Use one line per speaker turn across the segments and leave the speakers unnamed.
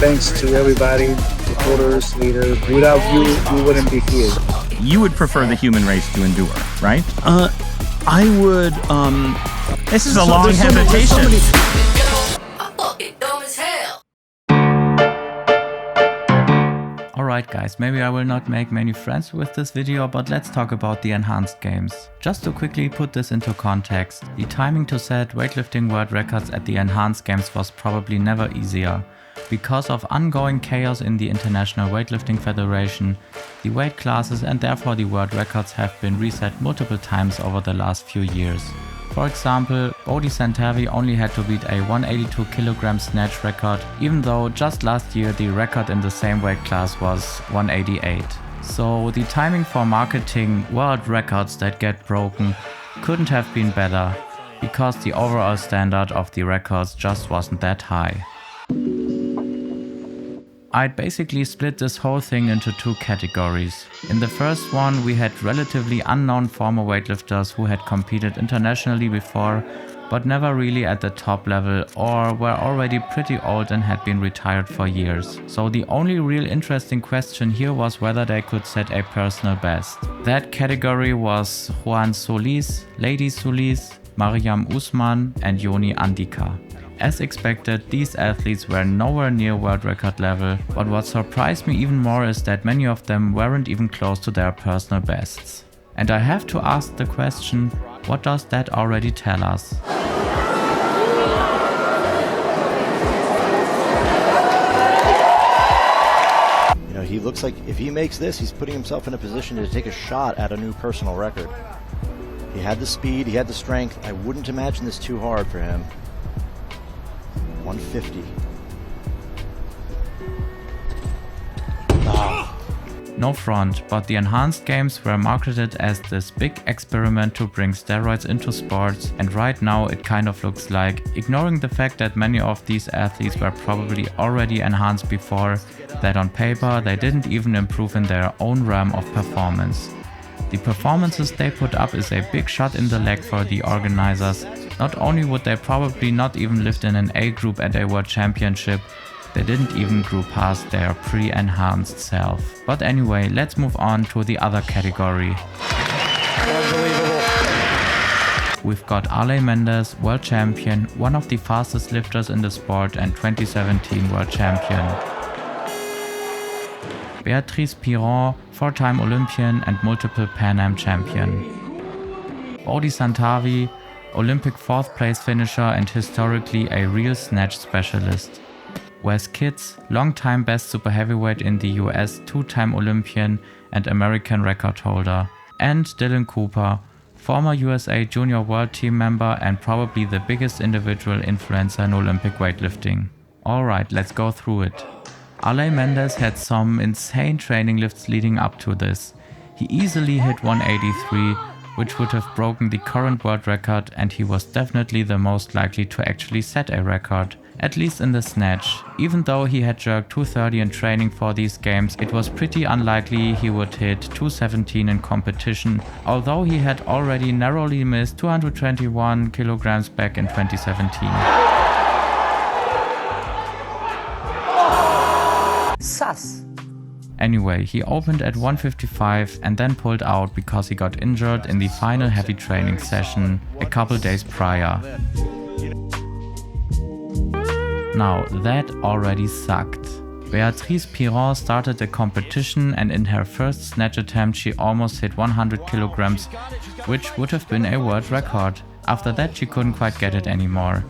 thanks to everybody, supporters, leaders. Without you, we wouldn't be here.
You would prefer the human race to endure, right?
I would,
This is a long hesitation.
Alright guys, maybe I will not make many friends with this video, but let's talk about the enhanced games. Just to quickly put this into context, the timing to set weightlifting world records at the enhanced games was probably never easier. Because of ongoing chaos in the International Weightlifting Federation, the weight classes and therefore the world records have been reset multiple times over the last few years. For example, Bodhi Santavi only had to beat a 182 kg snatch record, even though just last year the record in the same weight class was 188. So the timing for marketing world records that get broken couldn't have been better, because the overall standard of the records just wasn't that high. I'd basically split this whole thing into two categories. In the first one, we had relatively unknown former weightlifters who had competed internationally before, but never really at the top level, or were already pretty old and had been retired for years. So the only real interesting question here was whether they could set a personal best. That category was Juan Solis, Lady Solis, Mariam Usman and Yoni Andika. As expected, these athletes were nowhere near world record level, but what surprised me even more is that many of them weren't even close to their personal bests. And I have to ask the question, what does that already tell us?
You know, he looks like if he makes this, he's putting himself in a position to take a shot at a new personal record. He had the speed, he had the strength. I wouldn't imagine this too hard for him. 150.
No front, but the enhanced games were marketed as this big experiment to bring steroids into sports, and right now it kind of looks like, ignoring the fact that many of these athletes were probably already enhanced before, that on paper they didn't even improve in their own realm of performance. The performances they put up is a big shot in the leg for the organizers. Not only would they probably not even lift in an A group at a world championship, they didn't even group past their pre-enhanced self. But anyway, let's move on to the other category.
Unbelievable.
We've got Ale Mendes, world champion, one of the fastest lifters in the sport and 2017 world champion. Beatrice Piron, four-time Olympian and multiple Pan Am champion. Bodhi Santavi, Olympic 4th place finisher and historically a real snatch specialist. Wes Kitts, long-time best super heavyweight in the US, two-time Olympian and American record holder. And Dylan Cooper, former USA Junior World Team member and probably the biggest individual influencer in Olympic weightlifting. Alright, let's go through it. Ale Mendes had some insane training lifts leading up to this. He easily hit 183, which would have broken the current world record, and he was definitely the most likely to actually set a record, at least in the snatch. Even though he had jerked 230 in training for these games, it was pretty unlikely he would hit 217 in competition, although he had already narrowly missed 221 kilograms back in 2017.
Sus.
Anyway, he opened at 155 and then pulled out because he got injured in the final heavy training session a couple days prior. Now that already sucked. Beatrice Piron started the competition and in her first snatch attempt she almost hit 100 kilograms, which would have been a world record. After that she couldn't quite get it anymore.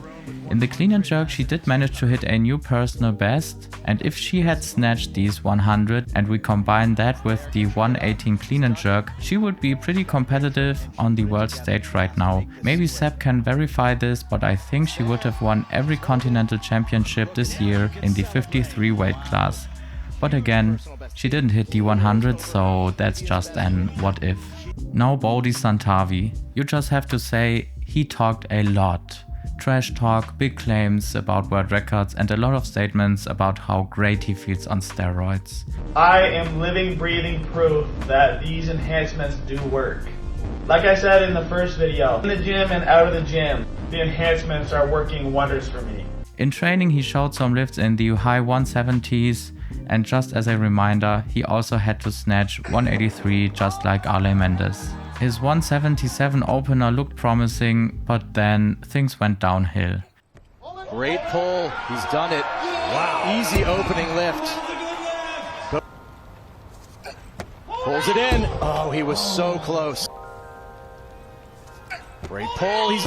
In the clean and jerk she did manage to hit a new personal best, and if she had snatched these 100 and we combine that with the 118 clean and jerk, she would be pretty competitive on the world stage right now. Maybe Seb can verify this, but I think she would have won every continental championship this year in the 53 weight class. But again, she didn't hit the 100, so that's just an what if. Now Bodhi Santavi. You just have to say he talked a lot. Trash talk, big claims about world records and a lot of statements about how great he feels on steroids.
I am living, breathing proof that these enhancements do work. Like I said in the first video, in the gym and out of the gym, the enhancements are working wonders for me.
In training he showed some lifts in the high 170s, and just as a reminder, he also had to snatch 183 just like Ale Mendes. His 177 opener looked promising, but then things went downhill.
Great pull. He's done it. Wow. Easy opening lift. Pulls it in. Oh, he was so close. Great pull. He's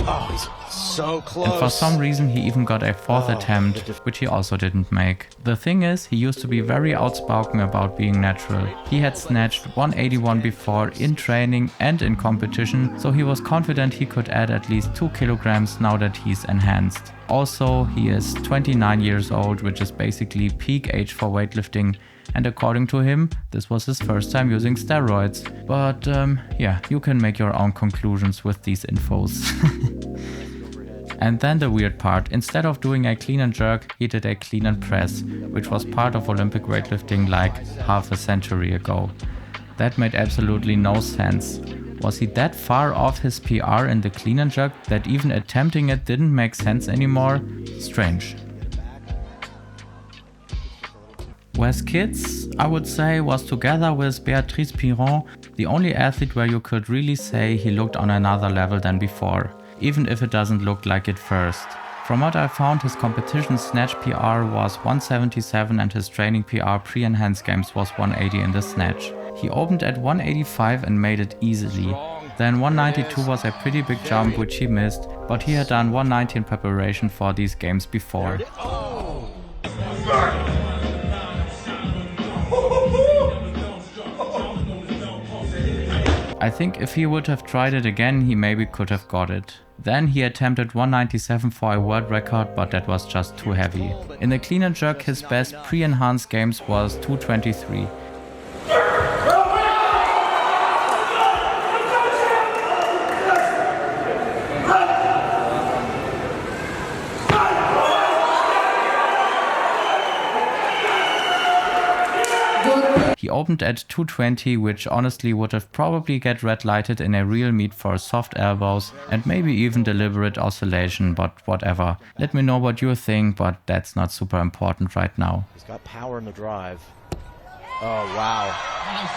so close.
And for some reason he even got a fourth attempt, which he also didn't make. The thing is, he used to be very outspoken about being natural. He had snatched 181 before in training and in competition, so he was confident he could add at least 2 kilograms now that he's enhanced. Also, he is 29 years old, which is basically peak age for weightlifting, and according to him, this was his first time using steroids. But yeah, you can make your own conclusions with these infos. And then the weird part, instead of doing a clean and jerk, he did a clean and press, which was part of Olympic weightlifting like half a century ago. That made absolutely no sense. Was he that far off his PR in the clean and jerk that even attempting it didn't make sense anymore? Strange. Wes Kids, I would say, was together with Beatrice Piron the only athlete where you could really say he looked on another level than before, even if it doesn't look like it first. From what I found, his competition snatch PR was 177 and his training PR pre-enhanced games was 180 in the snatch. He opened at 185 and made it easily. Then 192 was a pretty big jump which he missed, but he had done 190 in preparation for these games before. I think if he would have tried it again, he maybe could have got it. Then he attempted 197 for a world record, but that was just too heavy. In the clean and jerk, his best pre-enhanced games was 223. He opened at 220, which honestly would have probably get red lighted in a real meet for soft elbows and maybe even deliberate oscillation, but whatever. Let me know what you think, but that's not super important right now.
He's got power in the drive. Oh, wow.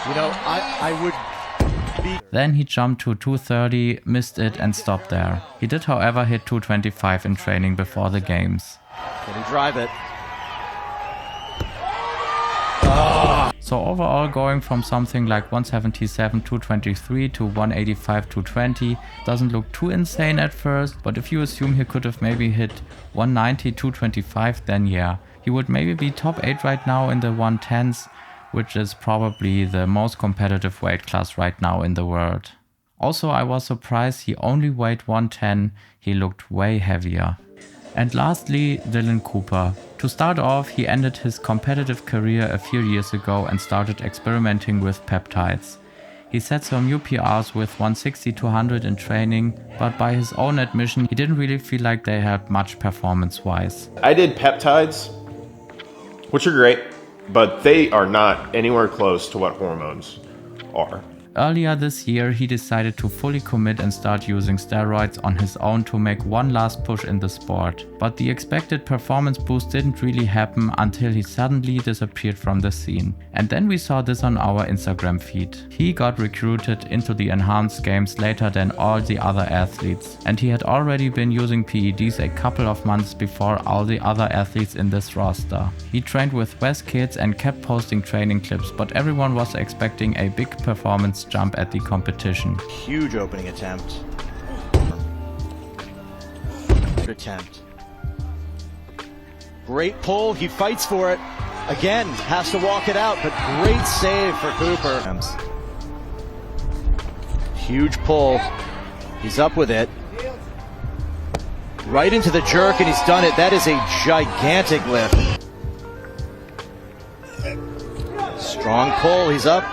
You know, I would be...
Then he jumped to 230, missed it and stopped there. He did however hit 225 in training before the games.
Can he drive it?
So overall, going from something like 177 223 to 185 220 doesn't look too insane at first, but if you assume he could have maybe hit 190 225, then yeah, he would maybe be top 8 right now in the 110s, which is probably the most competitive weight class right now in the world. Also, I was surprised he only weighed 110, he looked way heavier. And lastly, Dylan Cooper. To start off, he ended his competitive career a few years ago and started experimenting with peptides. He set some new PRs with 160-200 in training, but by his own admission, he didn't really feel like they helped much performance-wise.
I did peptides, which are great, but they are not anywhere close to what hormones are.
Earlier this year, he decided to fully commit and start using steroids on his own to make one last push in the sport. But the expected performance boost didn't really happen until he suddenly disappeared from the scene. And then we saw this on our Instagram feed. He got recruited into the enhanced games later than all the other athletes. And he had already been using PEDs a couple of months before all the other athletes in this roster. He trained with Wes Kids and kept posting training clips, but everyone was expecting a big performance jump at the competition.
Huge opening attempt. Good attempt. Great pull. He fights for it. Again, has to walk it out, but great save for Cooper. Huge pull. He's up with it. Right into the jerk, and he's done it. That is a gigantic lift. Strong pull. He's up.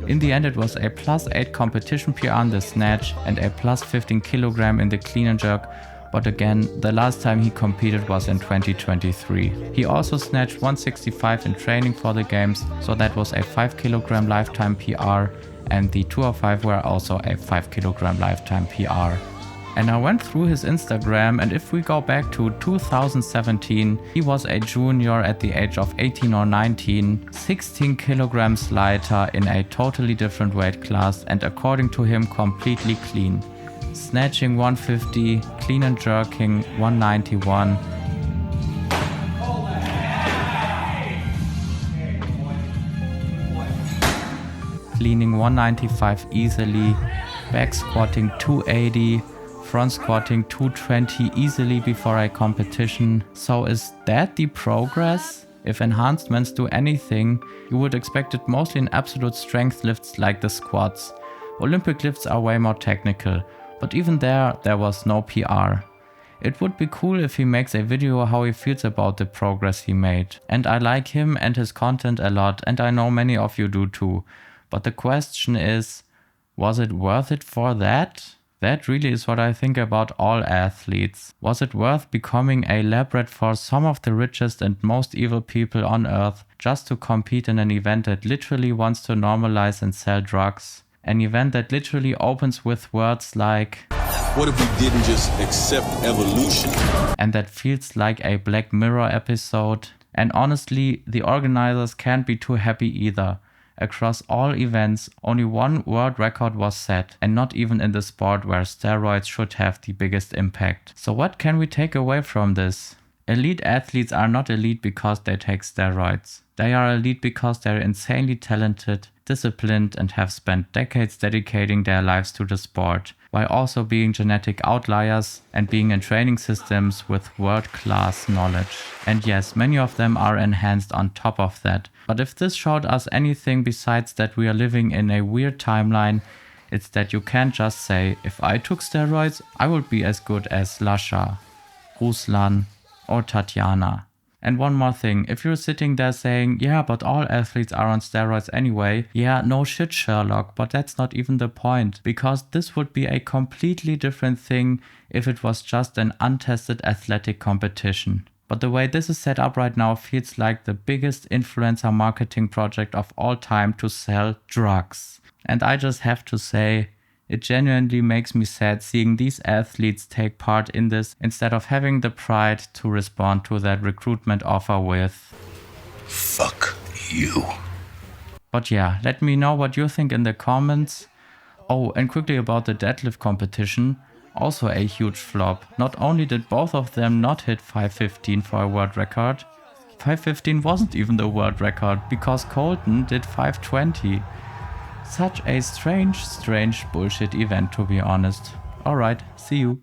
In the end, it was a +8 competition PR in the snatch and a +15 kilogram in the clean and jerk, but again, the last time he competed was in 2023. He also snatched 165 in training for the games, so that was a 5 kilogram lifetime PR, and the 205 were also a 5 kilogram lifetime PR. And I went through his Instagram, and if we go back to 2017, he was a junior at the age of 18 or 19, 16 kilograms lighter in a totally different weight class, and according to him completely clean. Snatching 150, clean and jerking 191. Cleaning 195 easily, back squatting 280, front squatting 220 easily before a competition. So is that the progress? If enhancements do anything, you would expect it mostly in absolute strength lifts like the squats. Olympic lifts are way more technical, but even there was no PR. It would be cool if he makes a video how he feels about the progress he made. And I like him and his content a lot, and I know many of you do too. But the question is, was it worth it for that? That really is what I think about all athletes. Was it worth becoming a lab rat for some of the richest and most evil people on earth just to compete in an event that literally wants to normalize and sell drugs? An event that literally opens with words like,
what if we didn't just accept evolution?
And that feels like a Black Mirror episode. And honestly, the organizers can't be too happy either. Across all events, only one world record was set, and not even in the sport where steroids should have the biggest impact. So what can we take away from this? Elite athletes are not elite because they take steroids. They are elite because they're insanely talented, disciplined, and have spent decades dedicating their lives to the sport, while also being genetic outliers and being in training systems with world-class knowledge. And yes, many of them are enhanced on top of that. But if this showed us anything besides that we are living in a weird timeline, it's that you can't just say, if I took steroids, I would be as good as Lasha, Ruslan, or Tatiana. And one more thing, if you're sitting there saying, yeah, but all athletes are on steroids anyway, yeah, no shit, Sherlock, but that's not even the point, because this would be a completely different thing if it was just an untested athletic competition. But the way this is set up right now feels like the biggest influencer marketing project of all time to sell drugs. And I just have to say, it genuinely makes me sad seeing these athletes take part in this instead of having the pride to respond to that recruitment offer with,
Fuck you.
But yeah, let me know what you think in the comments. Oh, and quickly about the deadlift competition. Also a huge flop. Not only did both of them not hit 515 for a world record, 515 wasn't even the world record because Colton did 520. Such a strange bullshit event, to be honest. Alright, see you.